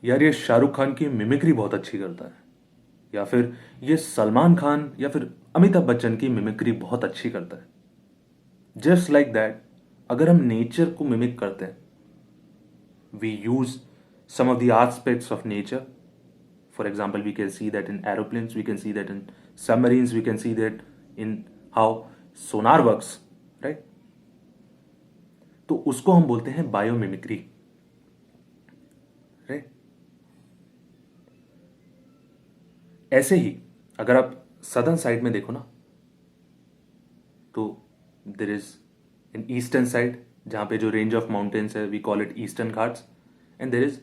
यार ये शाहरुख खान की मिमिक्री बहुत अच्छी करता है, या फिर ये सलमान खान या फिर अमिताभ बच्चन की मिमिक्री बहुत अच्छी करता है। जस्ट लाइक दैट, अगर हम नेचर को मिमिक करते हैं, we use some of the aspects of nature. For example, we can see that in aeroplanes, we can see that in submarines, we can see that in how sonar works, right? तो उसको हम बोलते हैं biomimicry, right? ऐसे ही अगर आप southern side में देखो ना, तो there is in eastern side, जहां पे जो रेंज ऑफ माउंटेन्स है we call it eastern Ghats, and there is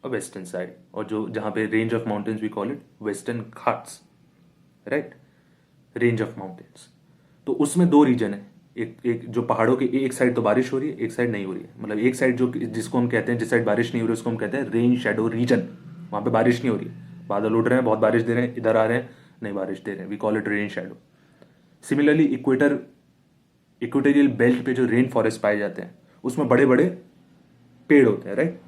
a western side, और जो जहां पे range of mountains we call it western Ghats, right? Range of mountains, तो उसमें दो रीजन है। एक एक जो पहाड़ों के एक साइड तो बारिश हो रही है, एक साइड नहीं हो रही है। मतलब एक साइड जो जिसको हम कहते हैं, जिस साइड बारिश नहीं हो रही है, उसको हम कहते हैं रेन शेडो रीजन। वहां पे बारिश नहीं हो रही है, बादल उड़ रहे हैं, बहुत बारिश दे रहे हैं, इधर आ रहे हैं, नहीं बारिश दे रहे हैं, we call it rain shadow. Similarly equatorial belt पे जो रेन फॉरेस्ट पाए जाते हैं, उसमें बड़े बड़े पेड़ होते हैं, राइट?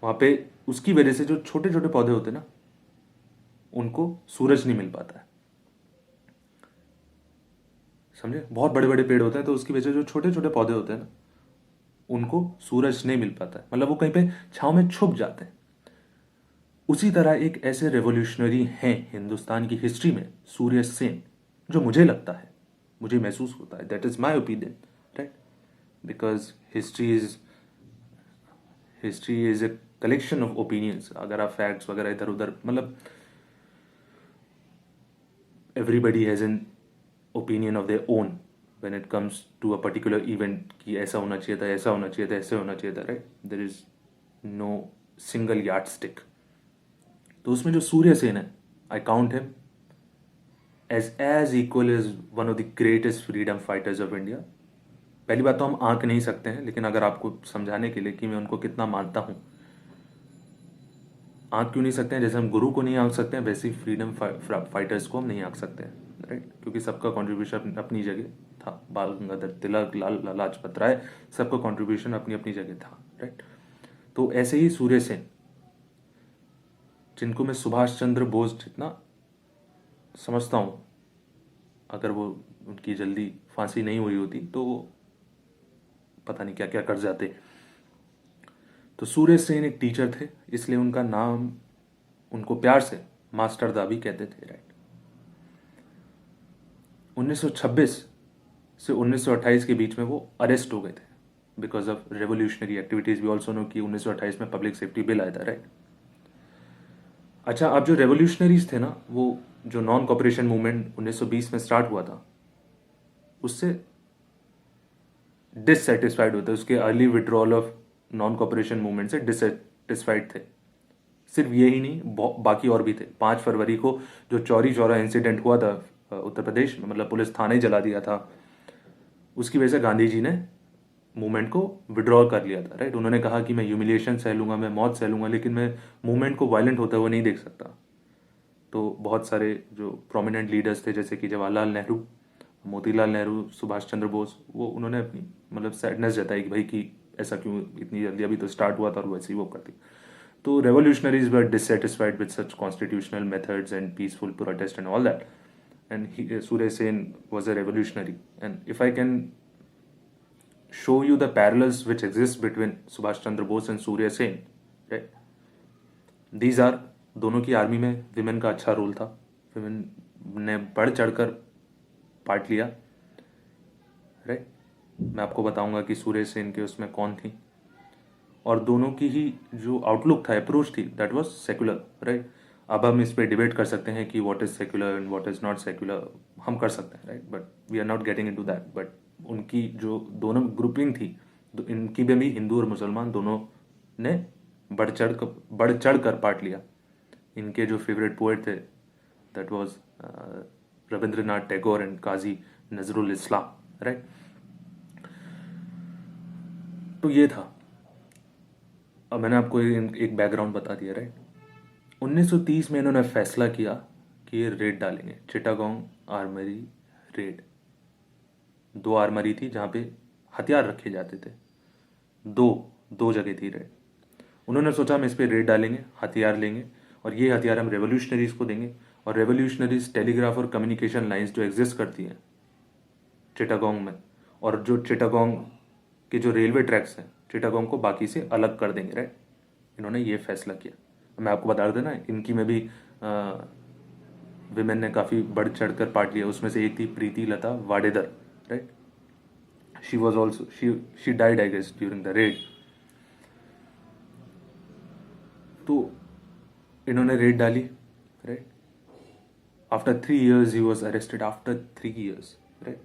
वहां पे उसकी वजह से जो छोटे छोटे पौधे होते हैं ना, उनको सूरज नहीं मिल पाता है। समझे? बहुत बड़े बड़े पेड़ होते हैं, तो उसकी वजह से जो छोटे छोटे पौधे होते हैं ना, उनको सूरज नहीं मिल पाता है, मतलब वो कहीं पे छांव में छुप जाते हैं। उसी तरह एक ऐसे रेवोल्यूशनरी हैं हिंदुस्तान की हिस्ट्री में, सूर्य सेन, जो मुझे लगता है, मुझे महसूस होता है, that is my opinion, right? Because history is a collection of opinions. अगर आप फैक्ट्स वगैरह इधर उधर, मतलब everybody has an opinion of their own when it comes to a particular event, कि ऐसा होना चाहिए था, ऐसा होना चाहिए था, ऐसे होना चाहिए था, right? There is no single yardstick. तो उसमें जो सूर्य सेन है, I count him as equal as one of the greatest freedom fighters of India. पहली बात तो हम आंक नहीं सकते हैं, लेकिन अगर आपको समझाने के लिए कि मैं उनको कितना मानता हूं, आंक क्यों नहीं सकते हैं? जैसे हम गुरु को नहीं आंक सकते हैं, वैसे ही फ्रीडम फाइटर्स को हम नहीं आंक सकते हैं, राइट? क्योंकि सबका कॉन्ट्रीब्यूशन अपनी जगह था। बाल गंगाधर तिलक, लाल लाजपत राय, सबका कॉन्ट्रीब्यूशन अपनी अपनी जगह था, राइट? तो ऐसे ही सूर्य सेन, जिनको मैं सुभाष चंद्र बोस जितना समझता हूँ, अगर वो उनकी जल्दी फांसी नहीं हुई होती तो वो पता नहीं क्या क्या कर जाते। तो सूर्य सेन एक टीचर थे, इसलिए उनका नाम, उनको प्यार से मास्टर दा भी कहते थे, राइट? 1926 से 1928 के बीच में वो अरेस्ट हो गए थे because of revolutionary activities. We also know कि 1928 में पब्लिक सेफ्टी बिल आया था, राइट? अच्छा, अब जो रेवोल्यूशनरीज थे ना, वो जो नॉन कॉपरेशन मूवमेंट 1920 में स्टार्ट हुआ था, उससे डिससेटिस्फाइड होते, उसके early withdrawal of non cooperation movement से डिससेटिस्फाइड थे। सिर्फ ये ही नहीं, बाकी और भी थे। 5 फरवरी को जो चौरी चौरा इंसिडेंट हुआ था उत्तर प्रदेश में, मतलब पुलिस थाने ही जला दिया था, उसकी वजह से गांधी जी ने मूवमेंट को विड्रॉ कर लिया था, राइट? उन्होंने कहा कि मैं ह्यूमिलिएशन सह लूंगा, मैं मौत सह लूंगा, लेकिन मैं मूवमेंट को वायलेंट होता हुआ नहीं देख सकता। तो बहुत सारे जो प्रोमिनेंट लीडर्स थे, जैसे कि जवाहरलाल नेहरू, मोतीलाल नेहरू, सुभाष चंद्र बोस, वो उन्होंने अपनी मतलब सैडनेस जताई कि भाई कि ऐसा क्यों इतनी जल्दी, अभी तो स्टार्ट हुआ था, और वैसे ही वो कर दी। तो revolutionaries were dissatisfied with such constitutional methods and peaceful protest and all that. And Surya Sen was a revolutionary. And if I can show you the parallels which exist between Subhash Chandra Bose and Surya Sen, right? These are, दोनों की army में women का अच्छा role था, women ने बढ़ चढ़कर part लिया, राइट? मैं आपको बताऊंगा कि सूर्य सेन के उसमें कौन थी, और दोनों की ही जो आउटलुक था, अप्रोच थी, दैट वाज सेक्युलर, राइट? अब हम इस पे डिबेट कर सकते हैं कि what is secular and what is not secular, हम कर सकते हैं, right? But we are not getting into that. But उनकी जो दोनों ग्रुपिंग थी, इनकी में भी हिंदू और मुसलमान दोनों ने बढ़ चढ़ कर पार्ट लिया। इनके जो फेवरेट पोएट थे, that was Rabindranath Tagore and Kazi Nazrul Islam, right? तो ये था। अब मैंने आपको एक बैकग्राउंड बता दिया, राइट? 1930 में इन्होंने फैसला किया कि ये रेड डालेंगे, चिटागोंग आर्मरी रेड। 2 आर्मरी थी जहाँ पे हथियार रखे जाते थे, दो दो जगह थी रेड। उन्होंने सोचा हम इस पर रेड डालेंगे, हथियार लेंगे और ये हथियार हम रेवोल्यूशनरीज को देंगे, और रेवोल्यूशनरीज टेलीग्राफ और कम्युनिकेशन लाइंस जो एग्जिस्ट करती हैं चिटागोंग में, और जो चिटागोंग के जो रेलवे ट्रैक्स हैं चिटागोंग को बाकी से अलग कर देंगे, राइट। इन्होंने ये फैसला किया। मैं आपको बता देना, इनकी में भी विमेन ने काफ़ी बढ़ चढ़कर पार्ट लिया। उसमें से एक थी Pritilata Waddedar, right. She was also she died I guess during the raid. तो इन्होंने रेड डाली, right. After 3 years he was arrested, after 3 years, right.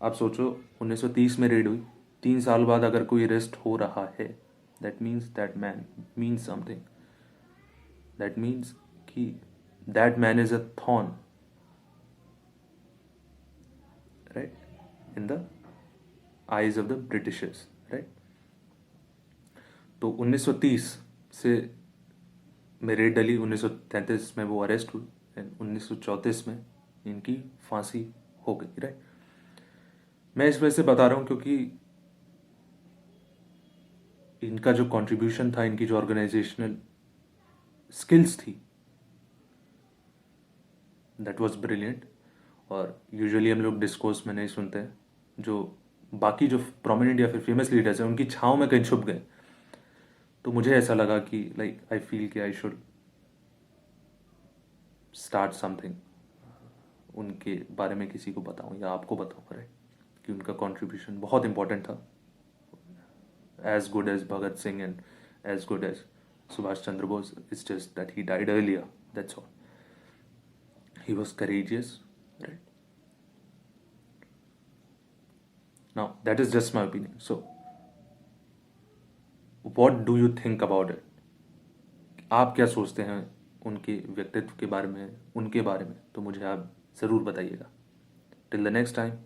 आप सोचो 1930 में रेड हुई, 3 साल बाद अगर कोई अरेस्ट हो रहा है, that means that man means something. That means कि that man is a thorn, right, in the eyes of the Britishers, right. तो 1930 से में रेड डली, 1933 में वो अरेस्ट हुई एंड 1934 में इनकी फांसी हो गई, राइट। मैं इस वजह से बता रहा हूँ क्योंकि इनका जो कंट्रीब्यूशन था, इनकी जो ऑर्गेनाइजेशनल स्किल्स थी, दैट वाज ब्रिलियंट। और यूजुअली हम लोग डिस्कोर्स में नहीं सुनते हैं, जो बाकी जो प्रोमिनेंट या फिर फेमस लीडर्स हैं उनकी छाँव में कहीं छुप गए। तो मुझे ऐसा लगा कि लाइक आई फील कि आई शुड स्टार्ट समथिंग, उनके बारे में किसी को बताऊं या आपको बताऊं, राइट, कि उनका कंट्रीब्यूशन बहुत इंपॉर्टेंट था, as good as Bhagat Singh and as good as Subhash Chandra Bose. It's just that he died earlier, that's all. He was courageous, right? Now that is just my opinion. So what do you think about it? आप क्या सोचते हैं उनके व्यक्तित्व के बारे में, उनके बारे में? तो मुझे आप ज़रूर बताइएगा। Till the next time,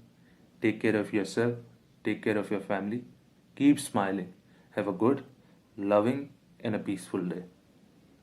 take care of yourself, take care of your family, keep smiling, have a good, loving and a peaceful day.